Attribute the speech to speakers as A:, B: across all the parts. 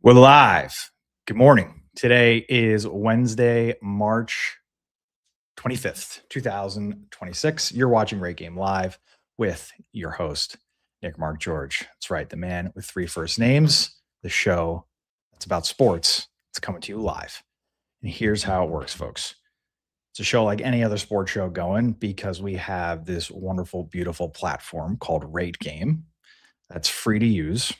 A: We're live. Good morning. Today is Wednesday, March 25th, 2026. You're watching RateGame Live with your host, Nick Mark George. That's right, the man with three first names, the show that's about sports. It's coming to you live. And here's how it works, folks. It's a show like any other sports show going because we have this wonderful, beautiful platform called RateGame that's free to use,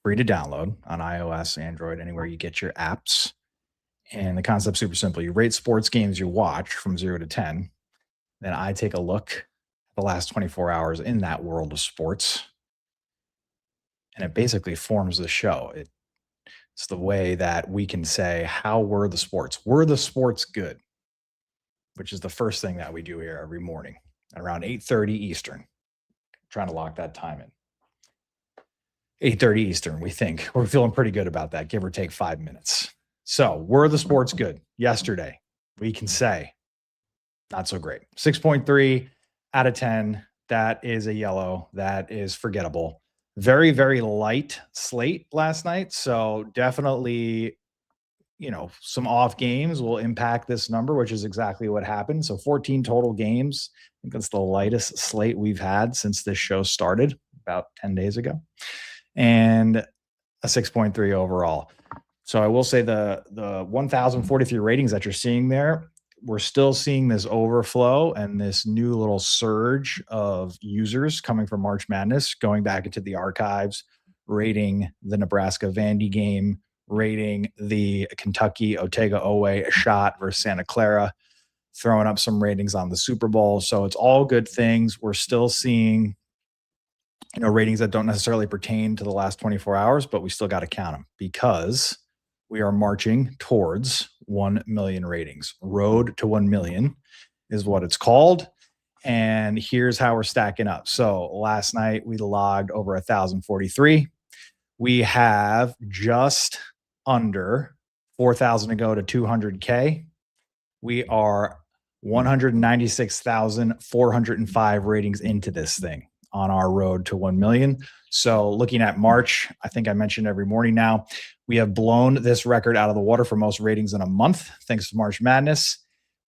A: free to download on iOS, Android, anywhere you get your apps. And the concept's super simple. You rate sports games you watch from 0 to 10. Then I take a look at the last 24 hours in that world of sports. And it basically forms the show. It's the way that we can say, how were the sports? Were the sports good? Which is the first thing that we do here every morning at around 8:30 Eastern. Trying to lock that time in. 8:30 Eastern, we think. We're feeling pretty good about that, give or take 5 minutes. So, were the sports good yesterday? We can say not so great. 6.3 out of 10. That is a yellow. That is forgettable. Very, very light slate last night. So, definitely, some off games will impact this number, which is exactly what happened. So, 14 total games. I think that's the lightest slate we've had since this show started about 10 days ago. And a 6.3 overall. So I will say the 1,043 ratings that you're seeing there, we're still seeing this overflow and this new little surge of users coming from March Madness, going back into the archives, rating the Nebraska Vandy game, rating the Kentucky Otega-Oweh shot versus Santa Clara, throwing up some ratings on the Super Bowl. So it's all good things. We're still seeing ratings that don't necessarily pertain to the last 24 hours, but we still got to count them because we are marching towards 1 million ratings. Road to 1 million is what it's called. And here's how we're stacking up. So last night we logged over 1,043. We have just under 4,000 to go to 200K. We are 196,405 ratings into this thing on our road to 1 million. So looking at March, I think I mentioned every morning now, we have blown this record out of the water for most ratings in a month, thanks to March Madness.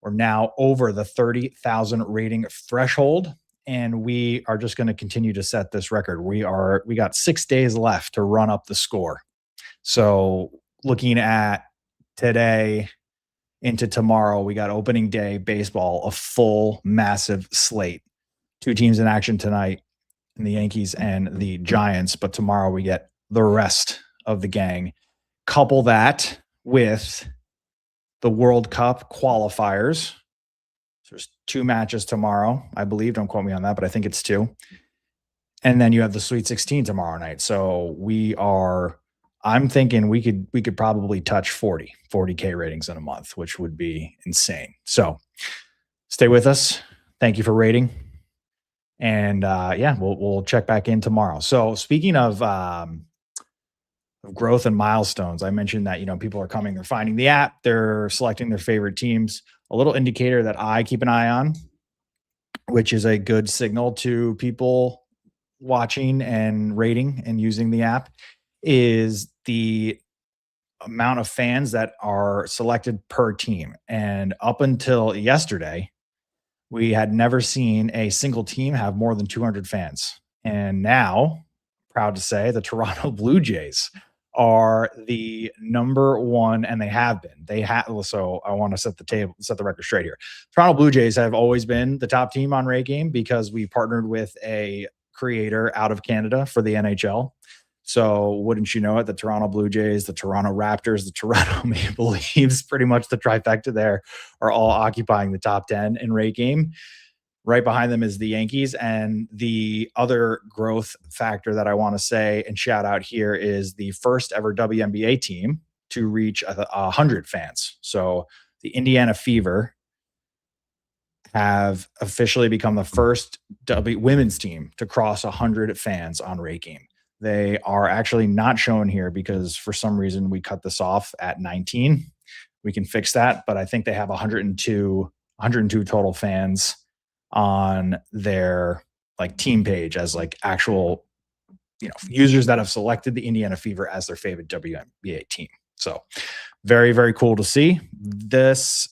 A: We're now over the 30,000 rating threshold, and we are just going to continue to set this record. We got 6 days left to run up the score. So looking at today into tomorrow, we got opening day baseball, a full massive slate. 2 teams in action tonight, and the Yankees and the Giants, but tomorrow we get the rest of the gang. Couple that with the World Cup qualifiers. So there's 2 matches tomorrow, I believe. Don't quote me on that, but I think it's 2. And then you have the Sweet 16 tomorrow night. So I'm thinking we could probably touch 40K ratings in a month, which would be insane. So stay with us. Thank you for rating. And we'll check back in tomorrow. So speaking of growth and milestones, I mentioned that people are coming, they're finding the app, they're selecting their favorite teams. A little indicator that I keep an eye on, which is a good signal to people watching and rating and using the app, is the amount of fans that are selected per team. And up until yesterday, we had never seen a single team have more than 200 fans. And now, proud to say, the Toronto Blue Jays are the number one, and they have been. So I want to set the record straight here. Toronto Blue Jays have always been the top team on RateGame because we partnered with a creator out of Canada for the NHL. So wouldn't you know it, the Toronto Blue Jays, the Toronto Raptors, the Toronto Maple Leafs, pretty much the trifecta there, are all occupying the top 10 in RateGame. Right behind them is the Yankees. And the other growth factor that I want to say and shout out here is the first ever WNBA team to reach 100 fans. So the Indiana Fever have officially become the first women's team to cross 100 fans on RateGame. They are actually not shown here because for some reason we cut this off at 19. We can fix that, but I think they have 102 total fans on their team page as actual users that have selected the Indiana Fever as their favorite WNBA team. So very, very cool to see. This,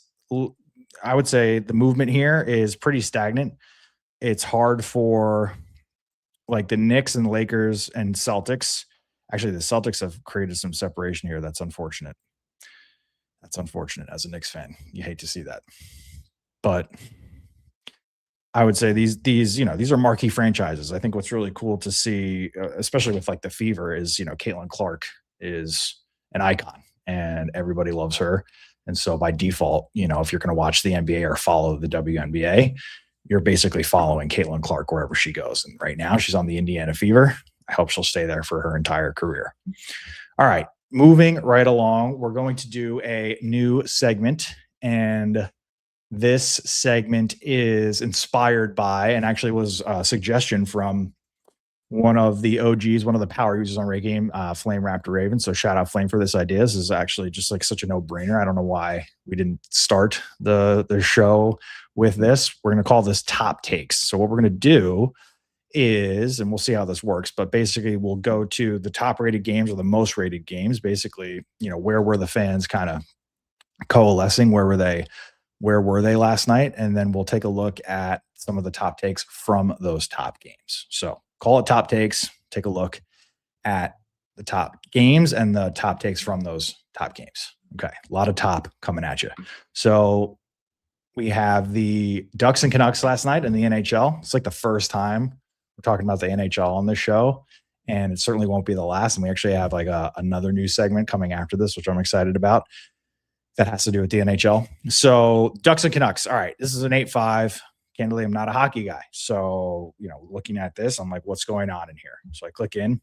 A: I would say the movement here is pretty stagnant. It's hard for like the Knicks and Lakers and Celtics. Actually, the Celtics have created some separation here. That's unfortunate. That's unfortunate as a Knicks fan. You hate to see that. But I would say these are marquee franchises. I think what's really cool to see, especially with like the Fever, is Caitlin Clark is an icon and everybody loves her. And so by default, if you're going to watch the NBA or follow the WNBA, you're basically following Caitlin Clark wherever she goes. And right now she's on the Indiana Fever. I hope she'll stay there for her entire career. All right, moving right along, we're going to do a new segment, and this segment is inspired by, and actually was a suggestion from one of the OGs, one of the power users on RateGame, Flame Raptor Raven. So shout out Flame for this idea. This is actually just like such a no-brainer. I don't know why we didn't start the show with this. We're going to call this Top Takes. So what we're going to do is, and we'll see how this works, but basically we'll go to the top rated games or the most rated games. Basically, where were the fans kind of coalescing? Where were they last night? And then we'll take a look at some of the top takes from those top games. So call it Top Takes. Take a look at the top games and the top takes from those top games. Okay, a lot of top coming at you. So we have the Ducks and Canucks last night in the NHL. It's like the first time we're talking about the NHL on this show, and it certainly won't be the last. And we actually have like another new segment coming after this, which I'm excited about, that has to do with the NHL. So Ducks and Canucks. All right, this is an 8-5. Candidly, I'm not a hockey guy. So, looking at this, I'm like, what's going on in here? So I click in,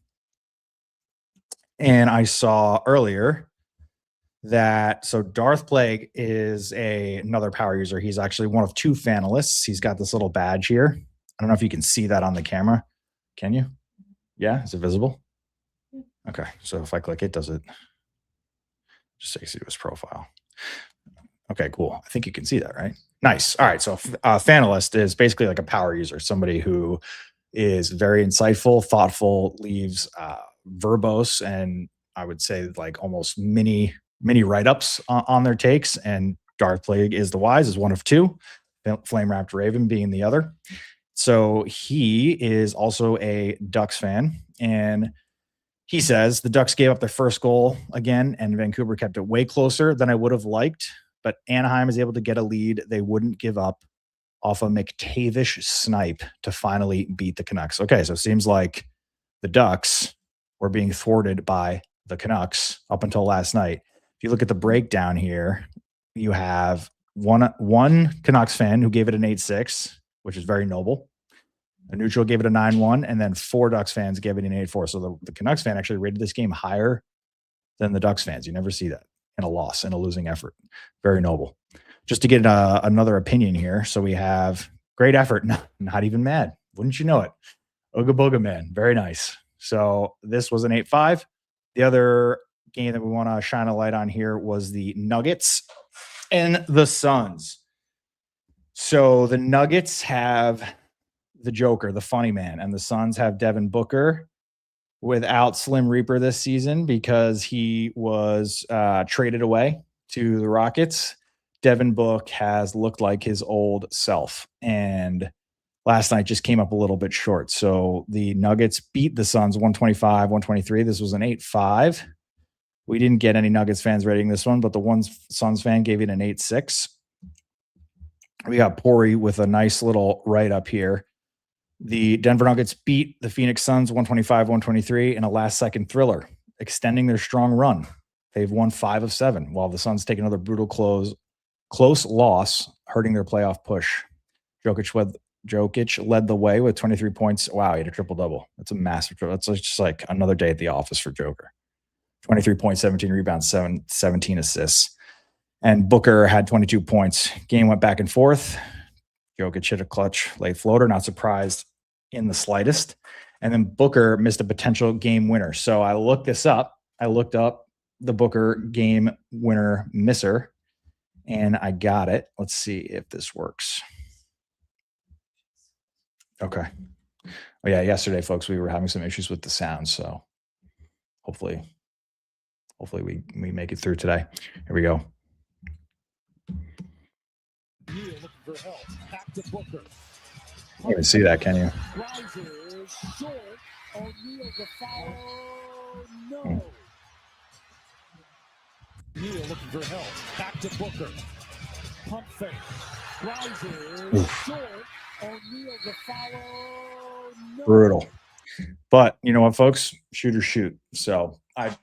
A: and I saw earlier that, so Darth Plague is another power user. He's actually one of two finalists. He's got this little badge here. I don't know if you can see that on the camera. Can you? Yeah, is it visible? Okay, so if I click it, does it just takes you to his profile? Okay, cool. I think you can see that, right? Nice. All right. So Fanalist is basically like a power user, somebody who is very insightful, thoughtful, leaves verbose, and I would say like almost mini write-ups on their takes. And Darth Plague is the wise, is one of two, Flame Raptor Raven being the other. So he is also a Ducks fan, and he says the Ducks gave up their first goal again, and Vancouver kept it way closer than I would have liked. But Anaheim is able to get a lead they wouldn't give up off a McTavish snipe to finally beat the Canucks. Okay, so it seems like the Ducks were being thwarted by the Canucks up until last night. If you look at the breakdown here, you have one Canucks fan who gave it an 8-6, which is very noble. A neutral gave it a 9-1, and then 4 Ducks fans gave it an 8-4. So the Canucks fan actually rated this game higher than the Ducks fans. You never see that in a loss, in a losing effort. Very noble. Just to get another opinion here. So we have great effort, not even mad. Wouldn't you know it? Ooga Booga Man. Very nice. So this was an 8-5. The other game that we want to shine a light on here was the Nuggets and the Suns. So the Nuggets have the Joker, the funny man, and the Suns have Devin Booker without Slim Reaper this season because he was traded away to the Rockets. Devin Book has looked like his old self, and last night just came up a little bit short. So the Nuggets beat the Suns 125-123. This was an 8-5. We didn't get any Nuggets fans rating this one, but the one Suns fan gave it an 8-6. We got Pori with a nice little write-up here. The Denver Nuggets beat the Phoenix Suns 125-123 in a last-second thriller, extending their strong run. They've won 5 of 7, while the Suns take another brutal close loss, hurting their playoff push. Jokic led the way with 23 points. Wow, he had a triple-double. That's a massive triple. That's just like another day at the office for Joker. 23 points, 17 rebounds, 17 assists. And Booker had 22 points. Game went back and forth. Jokic hit a clutch late floater, not surprised in the slightest. And then Booker missed a potential game winner. So I looked this up. I looked up the Booker game winner misser, and I got it. Let's see if this works. Okay. Oh yeah, yesterday, folks, we were having some issues with the sound, so hopefully, we make it through today. Here we go. Neal looking for help. Back to Booker. Can't even see that, can you? Rises short. O'Neal the follow. No. Neal looking for help. Back to Booker. Pump fake. Rises short. O'Neal the follow. No. Brutal. But you know what, folks? Shoot or shoot. So I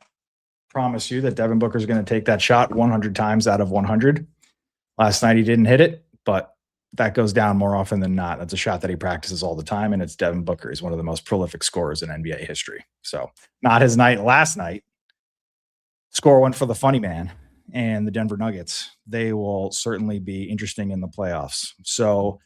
A: promise you that Devin Booker is going to take that shot 100 times out of 100. Last night he didn't hit it, but that goes down more often than not. That's a shot that he practices all the time, and it's Devin Booker. He's one of the most prolific scorers in NBA history. So not his night last night. Score went for the funny man and the Denver Nuggets. They will certainly be interesting in the playoffs. So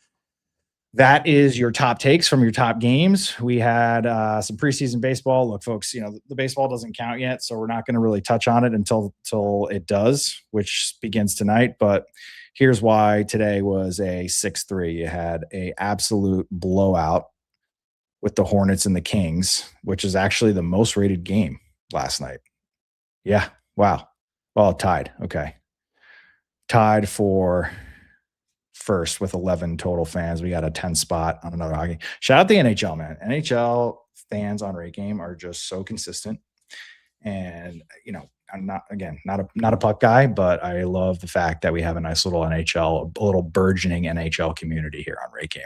A: that is your top takes from your top games. We had some preseason baseball. Look, folks, the baseball doesn't count yet, so we're not going to really touch on it until it does, which begins tonight. But here's why today was a 6-3. You had a absolute blowout with the Hornets and the Kings, which is actually the most rated game last night. Yeah. Wow. Well, tied. Okay. Tied for first with 11 total fans. We got a 10 spot on another hockey. Shout out the NHL, man. NHL fans on RateGame are just so consistent. And, I'm not a puck guy, but I love the fact that we have a nice little NHL, a little burgeoning NHL community here on RateGame,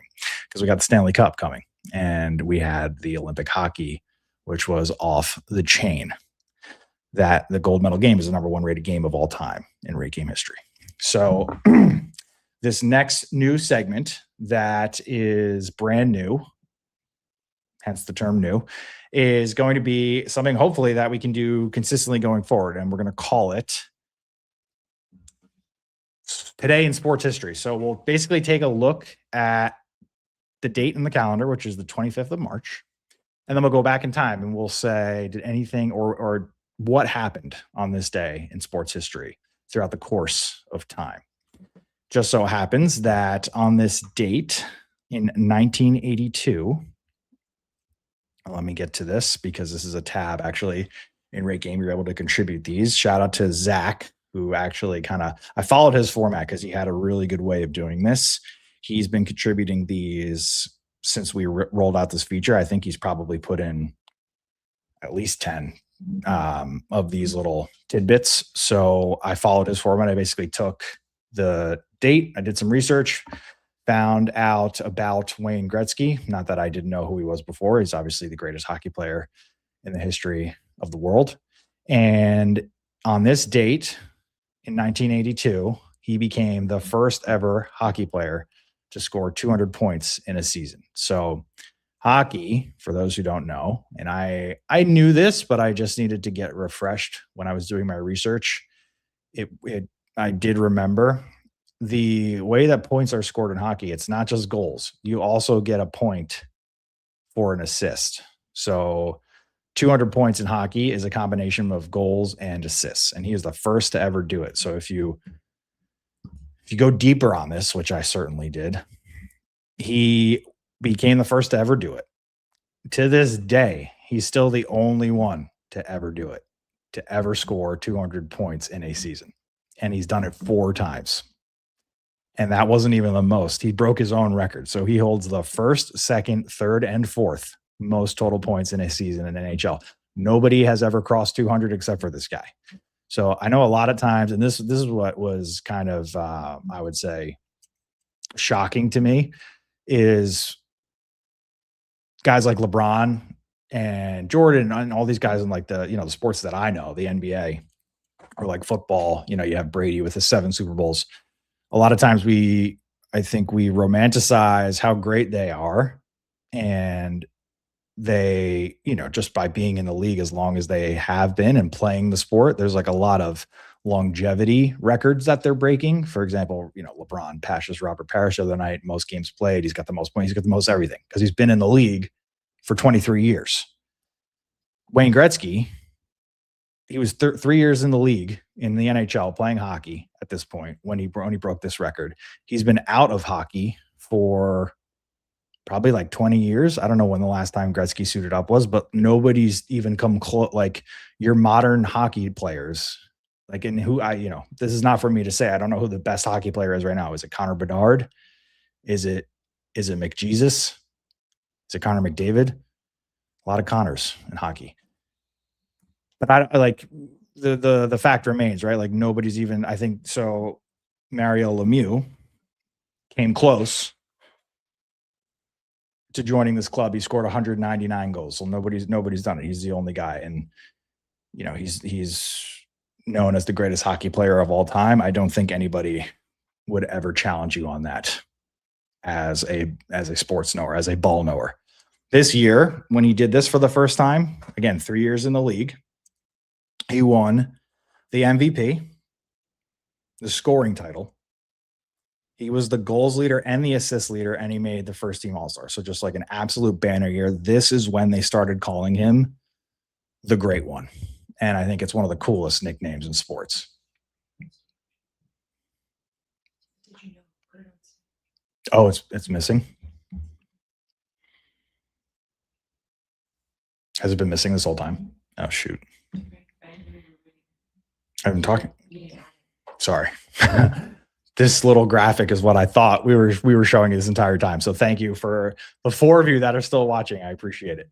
A: because we got the Stanley Cup coming and we had the Olympic hockey, which was off the chain. That the gold medal game is the number one rated game of all time in RateGame history. So this next new segment that is brand new, hence the term new, is going to be something hopefully that we can do consistently going forward. And we're going to call it Today in Sports History. So we'll basically take a look at the date in the calendar, which is the 25th of March. And then we'll go back in time and we'll say, did anything or what happened on this day in sports history throughout the course of time. Just so happens that on this date in 1982, let me get to this because this is a tab actually in RateGame. You're able to contribute these. Shout out to Zach, who actually I followed his format because he had a really good way of doing this. He's been contributing these since we rolled out this feature. I think he's probably put in at least 10 of these little tidbits. So I followed his format. I basically took the date. I did some research, found out about Wayne Gretzky. Not that I didn't know who he was before. He's obviously the greatest hockey player in the history of the world. And on this date in 1982, he became the first ever hockey player to score 200 points in a season. So hockey, for those who don't know, and I knew this, but I just needed to get refreshed when I was doing my research. I did remember the way that points are scored in hockey. It's not just goals. You also get a point for an assist. So 200 points in hockey is a combination of goals and assists, and he is the first to ever do it. So if you go deeper on this, which I certainly did, he became the first to ever do it. To this day, he's still the only one to ever do it, to ever score 200 points in a season. And he's done it 4 times. And that wasn't even the most. He broke his own record. So he holds the first, second, third, and fourth most total points in a season in NHL. Nobody has ever crossed 200 except for this guy. So I know a lot of times, and this is what was kind of, I would say, shocking to me, is guys like LeBron and Jordan and all these guys in like the sports that I know, the NBA, or like football, you have Brady with his 7 Super Bowls. A lot of times I think we romanticize how great they are, and they, just by being in the league as long as they have been and playing the sport, there's like a lot of longevity records that they're breaking. For example, LeBron passes Robert Parrish the other night, most games played. He's got the most points. He's got the most everything because he's been in the league for 23 years. Wayne Gretzky, he was 3 years in the league in the NHL playing hockey at this point when he broke this record. He's been out of hockey for probably like 20 years. I don't know when the last time Gretzky suited up was, but nobody's even come close. Like your modern hockey players, like in who this is not for me to say. I don't know who the best hockey player is right now. Is it Connor Bedard? Is it McJesus? Is it Connor McDavid? A lot of Connors in hockey. But I like the fact remains, right? Like nobody's even, I think so. Mario Lemieux came close to joining this club. He scored 199 goals. So nobody's done it. He's the only guy. And he's known as the greatest hockey player of all time. I don't think anybody would ever challenge you on that as a sports knower, as a ball knower. This year, when he did this for the first time, again, 3 years in the league, he won the MVP, the scoring title. He was the goals leader and the assist leader, and he made the first team All-Star. So just like an absolute banner year. This is when they started calling him the Great One. And I think it's one of the coolest nicknames in sports. Oh, it's missing. Has it been missing this whole time? Oh, shoot. I've been talking. Sorry. This little graphic is what I thought we were showing you this entire time. So thank you for the 4 of you that are still watching. I appreciate it.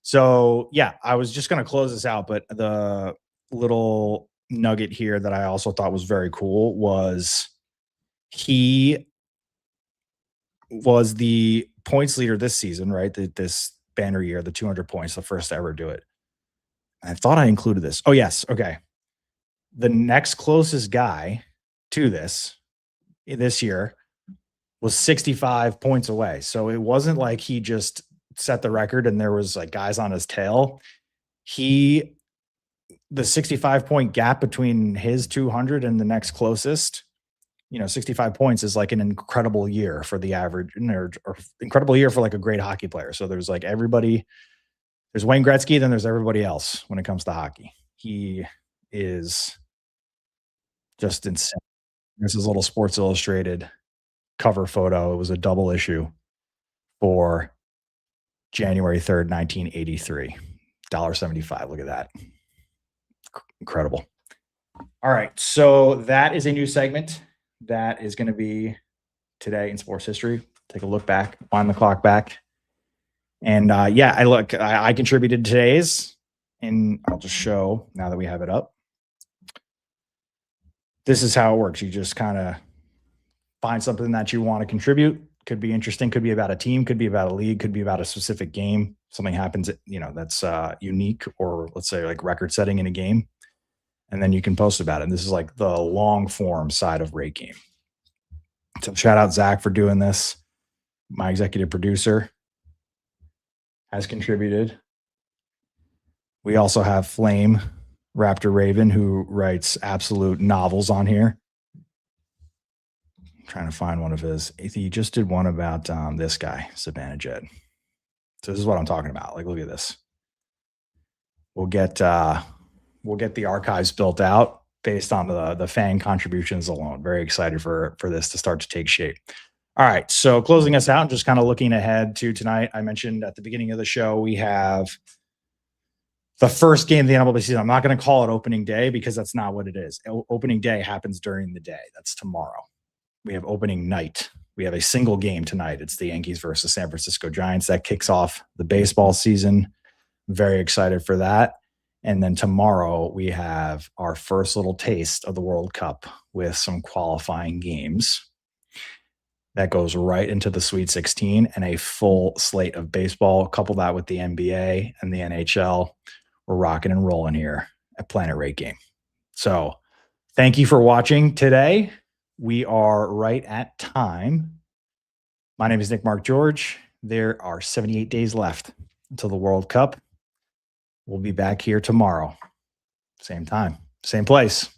A: So yeah, I was just going to close this out, but the little nugget here that I also thought was very cool was he was the points leader this season, right? This banner year, the 200 points, the first to ever do it. I thought I included this. Oh, yes. Okay. The next closest guy to this year was 65 points away. So it wasn't like he just set the record and there was like guys on his tail. The 65 point gap between his 200 and the next closest, 65 points is like an incredible year for the average or incredible year for like a great hockey player. So there's like everybody, there's Wayne Gretzky, then there's everybody else when it comes to hockey. He is just insane. This is a little Sports Illustrated cover photo. It was a double issue for January 3rd, 1983. $1.75. Look at that. Incredible. All right. So that is a new segment that is going to be today in sports history. Take a look back, wind the clock back. And I contributed today's, and I'll just show now that we have it up. This is how it works. You just kind of find something that you want to contribute. Could be interesting, could be about a team, could be about a league, could be about a specific game. Something happens, that's unique, or let's say like record setting in a game. And then you can post about it. And this is like the long form side of RateGame. So shout out Zach for doing this. My executive producer has contributed. We also have Flame Raptor Raven, who writes absolute novels on here. I'm trying to find one of his. He just did one about this guy, Savannah Jed. So this is what I'm talking about. Like, look at this. We'll get the archives built out based on the fan contributions alone. Very excited for this to start to take shape. All right, so closing us out and just kind of looking ahead to tonight. I mentioned at the beginning of the show we have the first game of the NCAA season. I'm not going to call it opening day because that's not what it is. Opening day happens during the day. That's tomorrow. We have opening night. We have a single game tonight. It's the Yankees versus San Francisco Giants. That kicks off the baseball season. Very excited for that. And then tomorrow we have our first little taste of the World Cup with some qualifying games. That goes right into the Sweet 16 and a full slate of baseball. Couple that with the NBA and the NHL. We're rocking and rolling here at Planet RateGame. So thank you for watching today. We are right at time. My name is Nick Mark George. There are 78 days left until the World Cup. We'll be back here tomorrow. Same time, same place.